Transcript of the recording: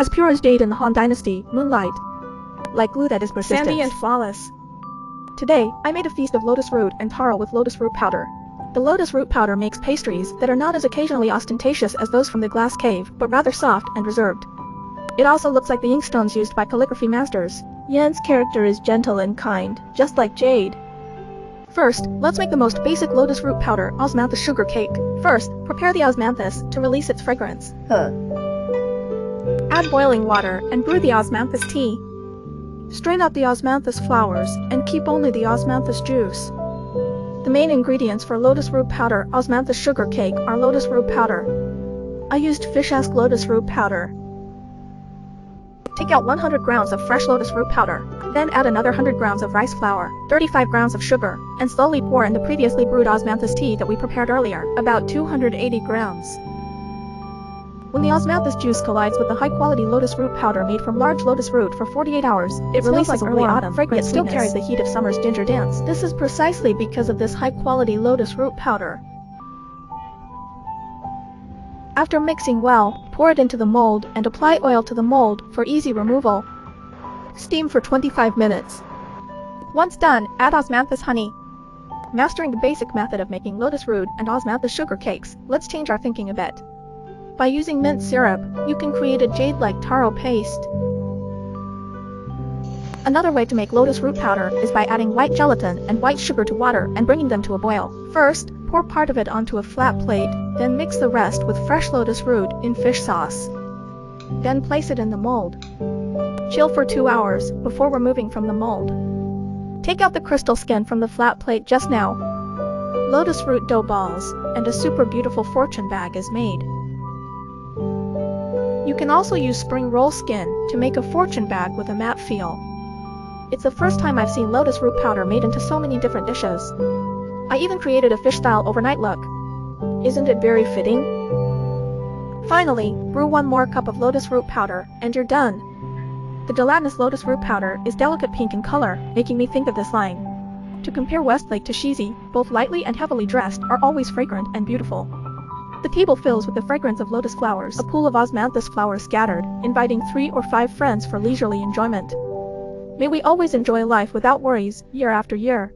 As pure as jade in the Han Dynasty, moonlight. Like glue that is persistent. Sandy and flawless. Today, I made a feast of lotus root and taro with lotus root powder. The lotus root powder makes pastries that are not as occasionally ostentatious as those from the glass cave, but rather soft and reserved. It also looks like the inkstones used by calligraphy masters. Yan's character is gentle and kind, just like Jade. First, let's make the most basic lotus root powder, osmanthus sugar cake. First, prepare the osmanthus to release its fragrance. Add boiling water and brew the osmanthus tea. Strain out the osmanthus flowers and keep only the osmanthus juice. The main ingredients for lotus root powder osmanthus sugar cake are lotus root powder. I used fish-esque lotus root powder. Take out 100 grams of fresh lotus root powder, then add another 100 grams of rice flour, 35 grams of sugar, and slowly pour in the previously brewed osmanthus tea that we prepared earlier, about 280 grams. When the osmanthus juice collides with the high-quality lotus root powder made from large lotus root for 48 hours, it releases a early autumn fragrance, yet still carries the heat of summer's ginger dance. This is precisely because of this high-quality lotus root powder. After mixing well, pour it into the mold and apply oil to the mold for easy removal. Steam for 25 minutes. Once done, add osmanthus honey. Mastering the basic method of making lotus root and osmanthus sugar cakes, let's change our thinking a bit. By using mint syrup, you can create a jade-like taro paste. Another way to make lotus root powder is by adding white gelatin and white sugar to water and bringing them to a boil. First, pour part of it onto a flat plate, then mix the rest with fresh lotus root in fish sauce. Then place it in the mold. Chill for 2 hours before removing from the mold. Take out the crystal skin from the flat plate just now. Lotus root dough balls and a super beautiful fortune bag is made. You can also use spring roll skin to make a fortune bag with a matte feel. It's the first time I've seen lotus root powder made into so many different dishes. I even created a fish-style overnight look. Isn't it very fitting? Finally, brew 1 more cup of lotus root powder, and you're done. The gelatinous lotus root powder is delicate pink in color, making me think of this line. To compare Westlake to Shizi, both lightly and heavily dressed are always fragrant and beautiful. The table fills with the fragrance of lotus flowers, a pool of osmanthus flowers scattered, inviting 3 or 5 friends for leisurely enjoyment. May we always enjoy life without worries, year after year.